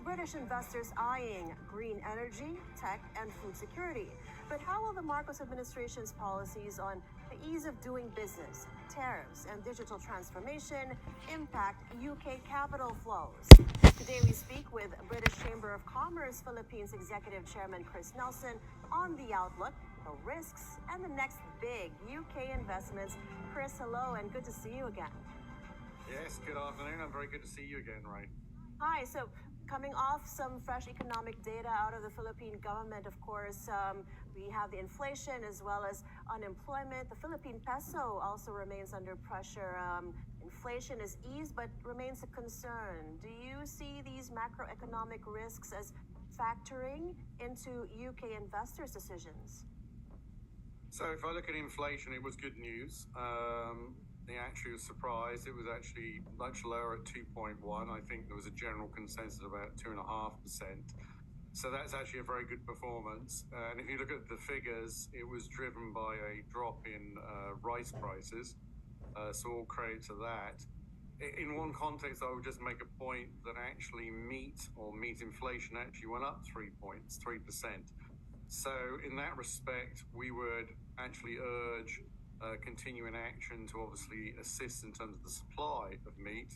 British investors eyeing green energy, tech, and food security. But how will the Marcos administration's policies on the ease of doing business, tariffs, and digital transformation impact UK capital flows? Today we speak with British Chamber of Commerce Philippines Executive Chairman Chris Nelson on the outlook, the risks, and the next big UK investments. Chris, hello, and good to see you again. Yes, good afternoon. I'm very good to see you again, Ray. Hi. So, coming off some fresh economic data out of the Philippine government, of course, we have the inflation as well as unemployment. The Philippine peso also remains under pressure. Inflation is eased, but remains a concern. Do you see these macroeconomic risks as factoring into UK investors' decisions? So if I look at inflation, it was good news. The actual surprise, it was actually much lower at 2.1. I think there was a general consensus of about 2.5%. So that's actually a very good performance. And if you look at the figures, it was driven by a drop in rice prices. So all credit to that. In one context, I would just make a point that actually meat inflation actually went up 3 points, 3%. So in that respect, we would actually urge continuing action to obviously assist in terms of the supply of meat.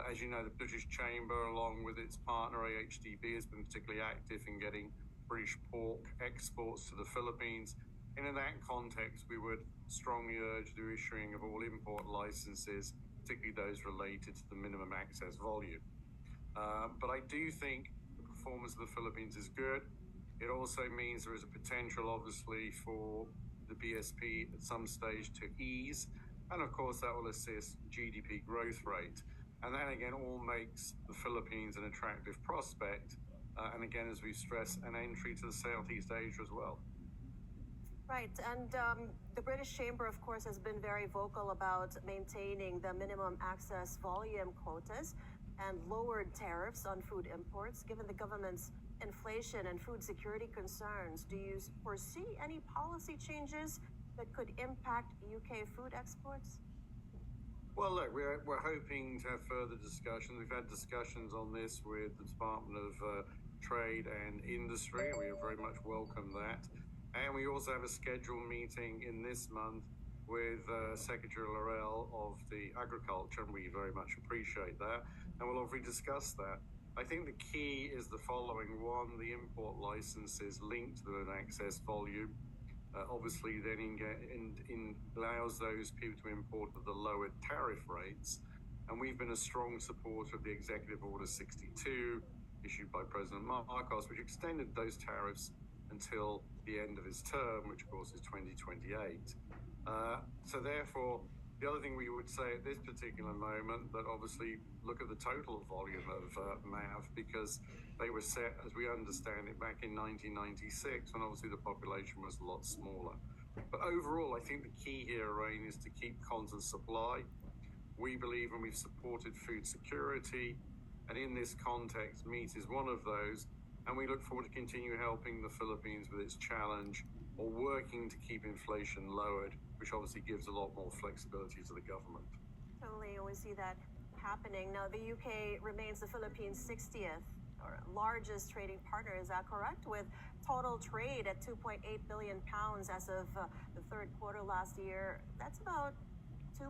As you know, the British Chamber, along with its partner AHDB, has been particularly active in getting British pork exports to the Philippines. And in that context, we would strongly urge the issuing of all import licenses, particularly those related to the minimum access volume. But I do think the performance of the Philippines is good. It also means there is a potential, obviously, for the BSP at some stage to ease. And of course, that will assist GDP growth rate. And that, again, all makes the Philippines an attractive prospect. And again, as we stress, an entry to the Southeast Asia as well. Right. And the British Chamber, of course, has been very vocal about maintaining the minimum access volume quotas and lowered tariffs on food imports. Given the government's inflation and food security concerns, do you foresee any policy changes that could impact UK food exports? Well, look, we're hoping to have further discussions. We've had discussions on this with the Department of Trade and Industry, and we very much welcome that. And we also have a scheduled meeting in this month with Secretary Laurel of the Agriculture, and we very much appreciate that. And we'll obviously discuss that. I think the key is the following. One, the import licenses linked to the access volume. Obviously, then allows those people to import at the lower tariff rates. And we've been a strong supporter of the Executive Order 62, issued by President Marcos, which extended those tariffs until the end of his term, which of course is 2028. So therefore, the other thing we would say at this particular moment, that obviously look at the total volume of MAV, because they were set, as we understand it, back in 1996, when obviously the population was a lot smaller. But overall, I think the key here, Rain, is to keep constant supply. We believe, and we've supported food security, and in this context, meat is one of those. And we look forward to continue helping the Philippines with its challenge, or working to keep inflation lowered, which obviously gives a lot more flexibility to the government. Totally, we see that happening. Now, the UK remains the Philippines' 60th or largest trading partner, is that correct? With total trade at £2.8 billion as of the third quarter last year. That's about 2%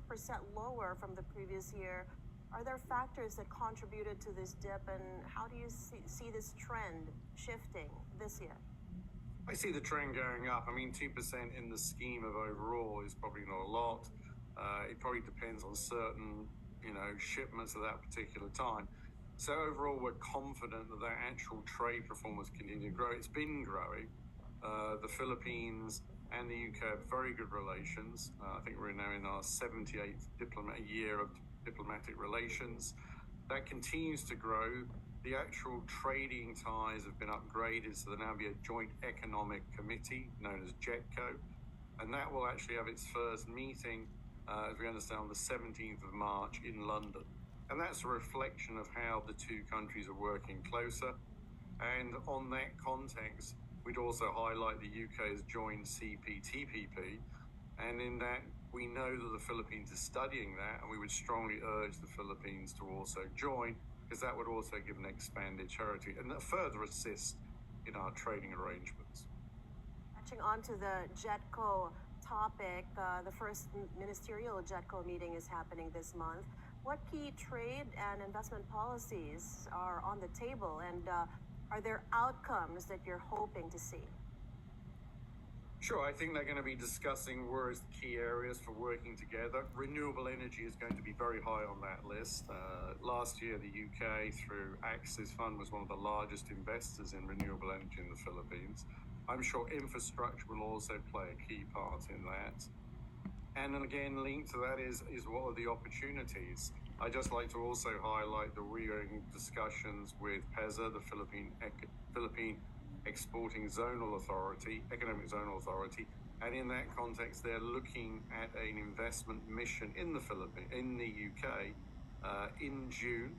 lower from the previous year. Are there factors that contributed to this dip, and how do you see this trend shifting this year? I see the trend going up. I mean, 2% in the scheme of overall is probably not a lot. It probably depends on certain, shipments at that particular time. So overall, we're confident that that actual trade performance continue to grow. It's been growing. The Philippines and the UK have very good relations. I think we're now in our 78th year of diplomatic relations. That continues to grow. The actual trading ties have been upgraded, so there'll now be a joint economic committee known as JETCO, and that will actually have its first meeting, as we understand, on the 17th of March in London. And that's a reflection of how the two countries are working closer. And on that context, we'd also highlight the UK has joined CPTPP, and in that we know that the Philippines is studying that, and we would strongly urge the Philippines to also join. because that would also give an expanded territory and further assist in our trading arrangements. Touching on to the JETCO topic, the first ministerial JETCO meeting is happening this month. What key trade and investment policies are on the table, and are there outcomes that you're hoping to see? Sure, I think they're going to be discussing where is the key areas for working together. Renewable energy is going to be very high on that list. Last year, the UK, through Axis Fund, was one of the largest investors in renewable energy in the Philippines. I'm sure infrastructure will also play a key part in that. And then again, linked to that is what are the opportunities? I'd just like to also highlight that we are in discussions with PEZA, the Philippine Exporting Zonal Authority, Economic Zonal Authority, and in that context, they're looking at an investment mission in the UK, in June,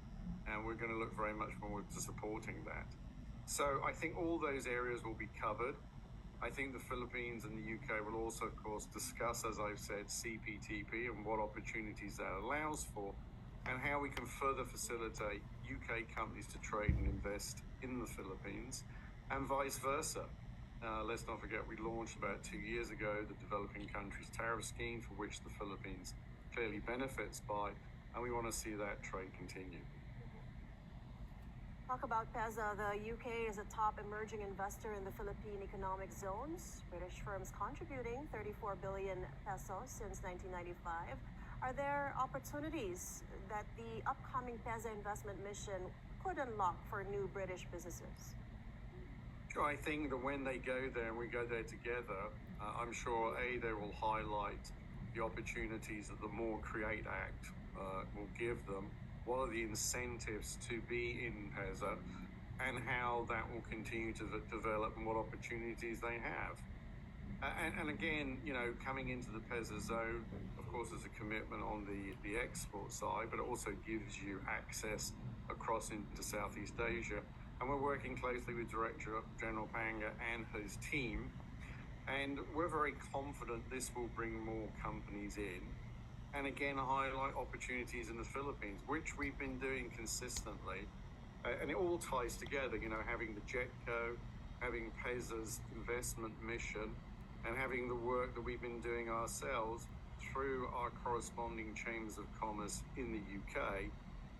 and we're going to look very much forward to supporting that. So I think all those areas will be covered. I think the Philippines and the UK will also, of course, discuss, as I've said, CPTP and what opportunities that allows for, and how we can further facilitate UK companies to trade and invest in the Philippines, and vice versa. Let's not forget, we launched about 2 years ago the Developing Countries Tariff Scheme, for which the Philippines clearly benefits by, and we want to see that trade continue. Talk about PEZA. The UK is a top emerging investor in the Philippine economic zones. British firms contributing 34 billion pesos since 1995. Are there opportunities that the upcoming PEZA investment mission could unlock for new British businesses? Sure, I think that when they go there and we go there together, I'm sure they will highlight the opportunities that the More Create Act will give them. What are the incentives to be in PEZA, and how that will continue to develop, and what opportunities they have. And again, coming into the PEZA zone, of course, there's a commitment on the export side, but it also gives you access across into Southeast Asia. And we're working closely with Director General Panga and his team, and we're very confident this will bring more companies in. And again, highlight opportunities in the Philippines, which we've been doing consistently. And it all ties together, having the JETCO, having PEZA's investment mission, and having the work that we've been doing ourselves through our corresponding chambers of commerce in the UK.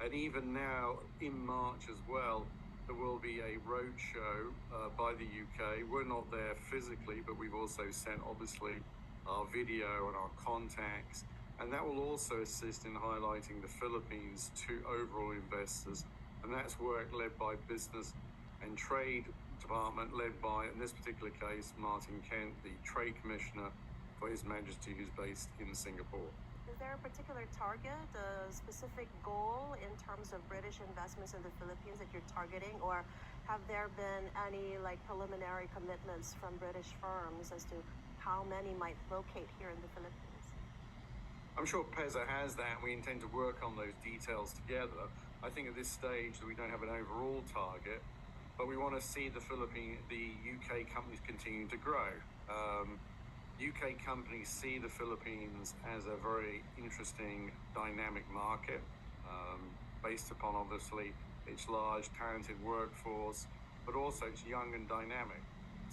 And even now, in March as well, there will be a roadshow by the UK. We're not there physically, but we've also sent, obviously, our video and our contacts. And that will also assist in highlighting the Philippines to overall investors. And that's work led by Business and Trade Department, led by, in this particular case, Martin Kent, the Trade Commissioner for His Majesty, who's based in Singapore. Is there a particular target, a specific goal in terms of British investments in the Philippines that you're targeting? Or have there been any preliminary commitments from British firms as to how many might locate here in the Philippines? I'm sure PEZA has that, and we intend to work on those details together. I think at this stage that we don't have an overall target, but we want to see the UK companies continue to grow. UK companies see the Philippines as a very interesting, dynamic market, based upon, obviously, its large, talented workforce, but also it's young and dynamic.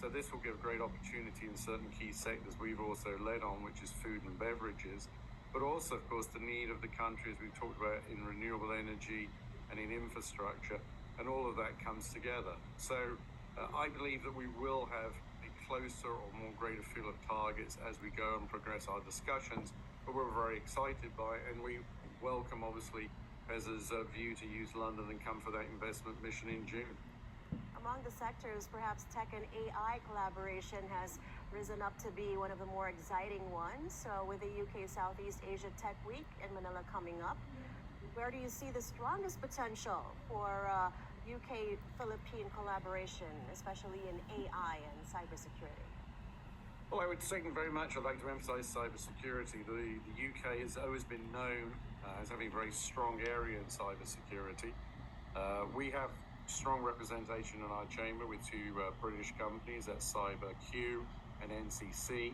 So this will give great opportunity in certain key sectors we've also led on, which is food and beverages, but also, of course, the need of the country, as we've talked about, in renewable energy and in infrastructure, and all of that comes together. So I believe that we will have a closer or more greater feel of targets as we go and progress our discussions, but we're very excited by it, and we welcome, obviously, PEZA's view to use London and come for that investment mission in June. Among the sectors, perhaps tech and AI collaboration has risen up to be one of the more exciting ones. So with the UK Southeast Asia Tech Week in Manila coming up, where do you see the strongest potential for UK-Philippine collaboration, especially in AI and cybersecurity? Well, I would second very much. I'd like to emphasize cybersecurity. The UK has always been known as having a very strong area in cybersecurity. We have strong representation in our chamber with two British companies, that's CyberQ and NCC.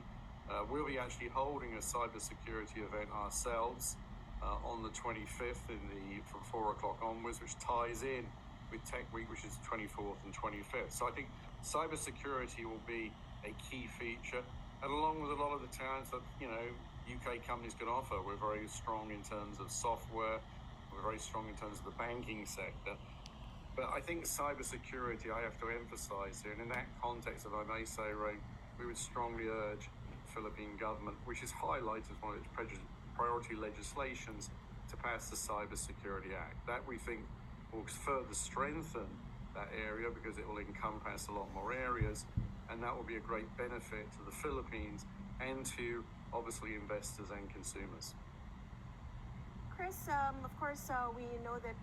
We'll be actually holding a cybersecurity event ourselves on the 25th from 4 o'clock onwards, which ties in with Tech Week, which is 24th and 25th. So I think cybersecurity will be a key feature, and along with a lot of the talents that UK companies can offer. We're very strong in terms of software. We're very strong in terms of the banking sector. But I think cybersecurity, I have to emphasize here, and in that context, if I may say, Ray, we would strongly urge the Philippine government, which is highlighted as one of its priority legislations, to pass the Cybersecurity Act. That we think will further strengthen that area because it will encompass a lot more areas, and that will be a great benefit to the Philippines and to obviously investors and consumers. Chris, of course, we know that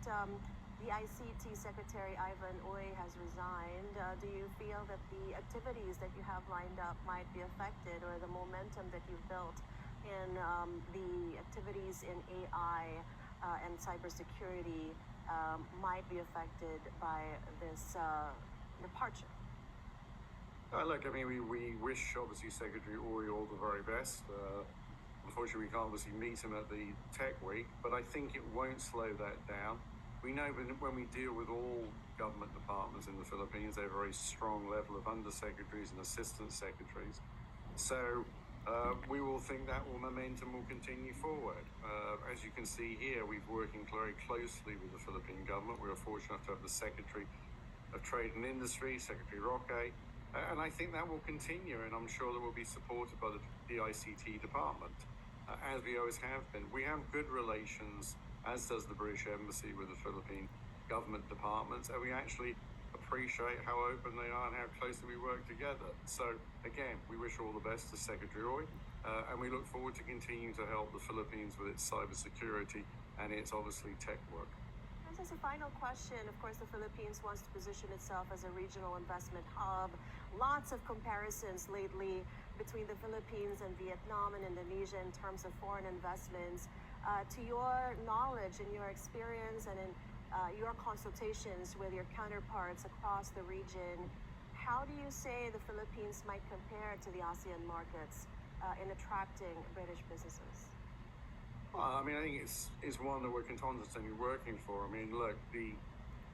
the ICT Secretary Ivan Uy has resigned. Do you feel that the activities that you have lined up might be affected, or the momentum that you've built in the activities in AI and cybersecurity might be affected by this departure? Look, I mean, we wish, obviously, Secretary Uy all the very best. Unfortunately, we can't obviously meet him at the Tech Week, but I think it won't slow that down. We know when we deal with all government departments in the Philippines, they have a very strong level of undersecretaries and assistant secretaries. So we will think that momentum will continue forward. As you can see here, we've working very closely with the Philippine government. We are fortunate to have the Secretary of Trade and Industry, Secretary Roque, and I think that will continue, and I'm sure that will be supported by the ICT department, as we always have been. We have good relations, as does the British Embassy, with the Philippine government departments, and we actually appreciate how open they are and how closely we work together. So again, we wish all the best to Secretary Uy, and we look forward to continuing to help the Philippines with its cybersecurity and its obviously tech work. As a final question, of course, the Philippines wants to position itself as a regional investment hub. Lots of comparisons lately between the Philippines and Vietnam and Indonesia in terms of foreign investments. To your knowledge and your experience and in your consultations with your counterparts across the region, how do you say the Philippines might compare to the ASEAN markets in attracting British businesses? Well, I mean, I think it's one that we're constantly working for. I mean, look, the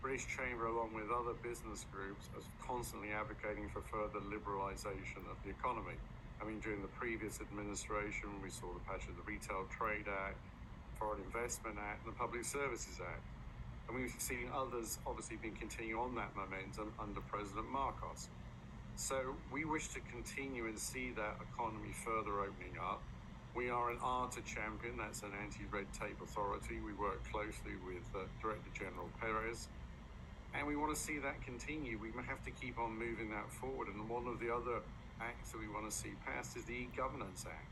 British Chamber, along with other business groups, is constantly advocating for further liberalisation of the economy. I mean, during the previous administration, we saw the passage of the Retail Trade Act, Foreign Investment Act, and the Public Services Act. And we've seen others obviously been continuing on that momentum under President Marcos. So we wish to continue and see that economy further opening up. We are an ARTA champion, that's an anti-red tape authority. We work closely with Director General Perez, and we want to see that continue. We have to keep on moving that forward. And one of the other acts that we want to see passed is the E-Governance Act.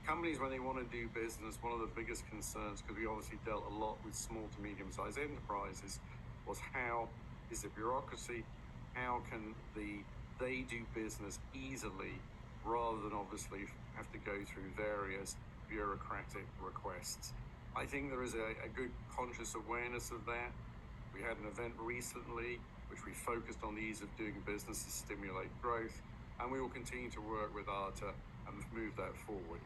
Companies, when they want to do business, one of the biggest concerns, because we obviously dealt a lot with small to medium-sized enterprises, was how is the bureaucracy, how can they do business easily, rather than obviously have to go through various bureaucratic requests. I think there is a good conscious awareness of that. We had an event recently which we focused on the ease of doing business to stimulate growth, and we will continue to work with ARTA and move that forward.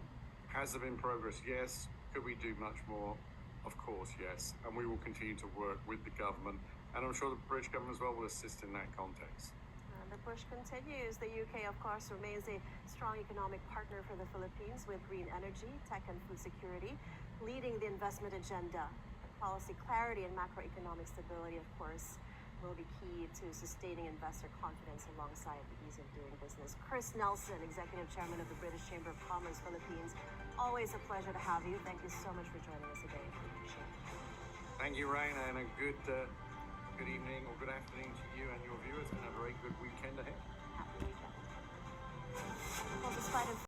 Has there been progress? Yes. Could we do much more? Of course, yes. And we will continue to work with the government, and I'm sure the British government as well will assist in that context. The push continues. The UK, of course, remains a strong economic partner for the Philippines with green energy, tech and food security, leading the investment agenda. Policy clarity and macroeconomic stability, of course, will be key to sustaining investor confidence alongside the ease of doing business. Chris Nelson, Executive Chairman of the British Chamber of Commerce Philippines, always a pleasure to have you. Thank you so much for joining us today. We appreciate it. Thank you, Raina, and a good evening or good afternoon to you and your viewers, and a very good weekend ahead.